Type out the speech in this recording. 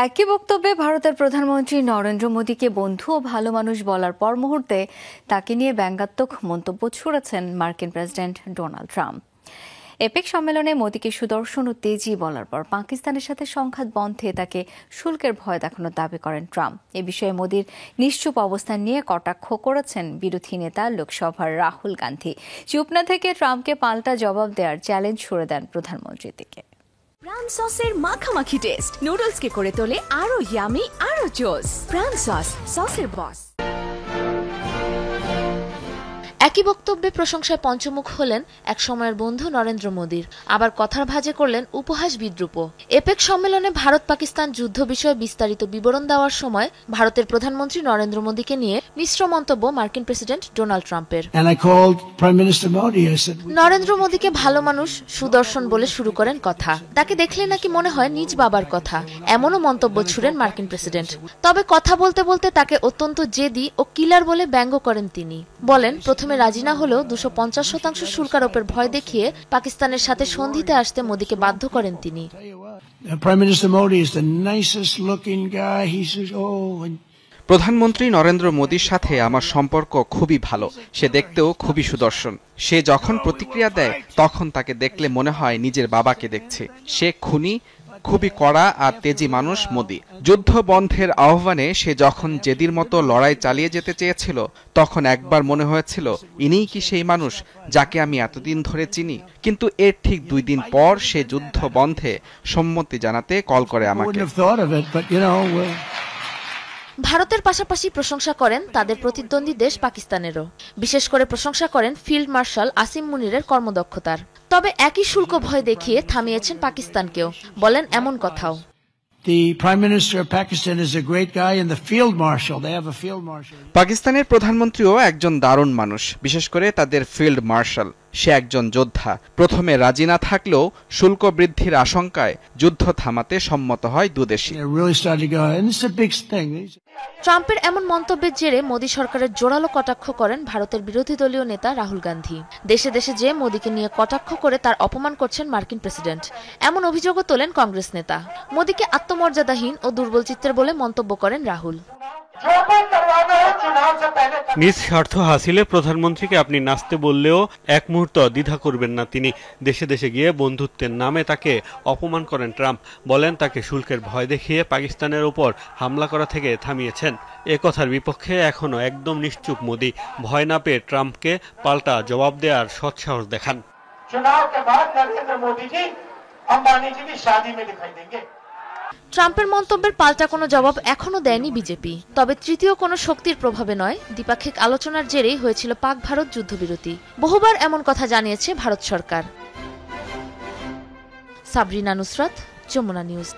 একই বক্তব্যে ভারতের প্রধানমন্ত্রী নরেন্দ্র মোদীকে বন্ধু ও ভালো মানুষ বলার পর মুহূর্তে তাকে নিয়ে ব্যঙ্গাত্মক মন্তব্য ছুড়েছেন মার্কিন প্রেসিডেন্ট ডোনাল্ড ট্রাম্প। এপেক সম্মেলনে মোদীকে সুদর্শন ও তেজি বলার পর পাকিস্তানের সাথে সংঘাত বন্ধে তাকে শুল্কের ভয় দেখানোর দাবি করেন ট্রাম্প। এ বিষয়ে মোদীর নিশ্চুপ অবস্থান নিয়ে কটাক্ষ করেছেন বিরোধী নেতা লোকসভার রাহুল গান্ধী। চুপ না থেকে ট্রাম্পকে পাল্টা জবাব দেওয়ার চ্যালেঞ্জ ছুড়ে দেন প্রধানমন্ত্রীর দিকে। প্রাণ সসের মাখামাখি টেস্ট নুডলসকে করে তোলে আরো ইয়ামি আরো জোস। প্রাণ সসের বস। একই বক্তব্যে প্রশংসায় পঞ্চমুখ হলেন এক সময়ের বন্ধু নরেন্দ্র মোদীর, আবার কথার ভাঁজে করলেন উপহাস বিদ্রূপ। এপেক সম্মেলনে ভারত পাকিস্তান যুদ্ধ বিষয়ে বিস্তারিত বিবরণ দেওয়ার সময় ভারতের প্রধানমন্ত্রী নরেন্দ্র মোদীকে নিয়ে মিশ্র মন্তব্য মার্কিন প্রেসিডেন্ট ডোনাল্ড ট্রাম্পের। নরেন্দ্র মোদীকে ভালো মানুষ, সুদর্শন বলে শুরু করেন কথা। তাকে দেখলে নাকি মনে হয় নিজ বাবার কথা, এমনও মন্তব্য ছুড়েন মার্কিন প্রেসিডেন্ট। তবে কথা বলতে বলতে তাকে অত্যন্ত জেদি ও কিলার বলে ব্যঙ্গ করেন তিনি। বলেন, প্রথমে রাজি না হলেও 250% শুল্ক আরোপের ভয় দেখিয়ে পাকিস্তানের সাথে সন্ধিতে আসতে মোদীকে বাধ্য করেন তিনি। প্রধানমন্ত্রী নরেন্দ্র মোদীর সাথে আমার সম্পর্ক খুবই ভালো। সে দেখতেও খুবই সুদর্শন। সে যখন প্রতিক্রিয়া দেয় তখন তাকে দেখলে মনে হয় নিজের বাবাকে দেখছে। সে খুনি, খুবই কড়া আর তেজি মানুষ মোদী। যুদ্ধ বন্ধের আহ্বানে সে যখন জেদির মতো লড়াই চালিয়ে যেতে চেয়েছিল তখন একবার মনে হয়েছিল ইনিই কি সেই মানুষ যাকে আমি এতদিন ধরে চিনি। কিন্তু এর ঠিক 2 দিন পর সে যুদ্ধ বন্ধে সম্মতি জানাতে কল করে আমাকে। ভারতের পাশাপাশি প্রশংসা করেন তাদের প্রতিদ্বন্দ্বী দেশ পাকিস্তানেরও। বিশেষ করে প্রশংসা করেন ফিল্ড মার্শাল আসিম মুনিরের কর্মদক্ষতার। তবে একই শুল্ক ভয় দেখিয়ে থামিয়েছেন পাকিস্তানকেও। বলেন এমন কথাও। পাকিস্তানের প্রধানমন্ত্রীও একজন দারুণ মানুষ, বিশেষ করে তাদের ফিল্ড মার্শাল। সে একজন যোদ্ধা। প্রথমে রাজি না থাকলেও শুল্ক বৃদ্ধির আশঙ্কায় যুদ্ধ থামাতে সম্মত হয় দুদেশই। ট্রাম্পের এমন মন্তব্যের জেরে মোদী সরকারের জোরালো কটাক্ষ করেন ভারতের বিরোধী দলীয় নেতা রাহুল গান্ধী। দেশে দেশে যে মোদীকে নিয়ে কটাক্ষ করে তার অপমান করছেন মার্কিন প্রেসিডেন্ট, এমন অভিযোগও তোলেন কংগ্রেস নেতা। মোদীকে আত্মমর্যাদাহীন ও দুর্বল চিত্রের বলে মন্তব্য করেন রাহুল। নিজ স্বার্থ হাসিলে প্রধানমন্ত্রীকে আপনি নাচতে বললেও এক মুহূর্ত দ্বিধা করবেন না তিনি। দেশে দেশে গিয়ে বন্ধুত্বের নামে তাকে অপমান করেন ট্রাম্প। বলেন তাকে শুল্কের ভয় দেখিয়ে পাকিস্তানের উপর হামলা করা থেকে থামিয়েছেন। এ কথার বিপক্ষে এখনো একদম নিশ্চুপ মোদী। ভয় না পেয়ে ট্রাম্পকে পাল্টা জবাব দেওয়ার সৎসাহস দেখান। ট্রাম্পের মন্তব্যের পাল্টা কোনো জবাব এখনো দেয়নি বিজেপি। তবে তৃতীয় কোনো শক্তির প্রভাবে নয়, দ্বিপাক্ষিক আলোচনার জেরেই হয়েছিল পাক ভারত যুদ্ধবিরতি। বহুবার এমন কথা জানিয়েছে ভারত সরকার। সাবরিনা নুসরাত, যমুনা নিউজ।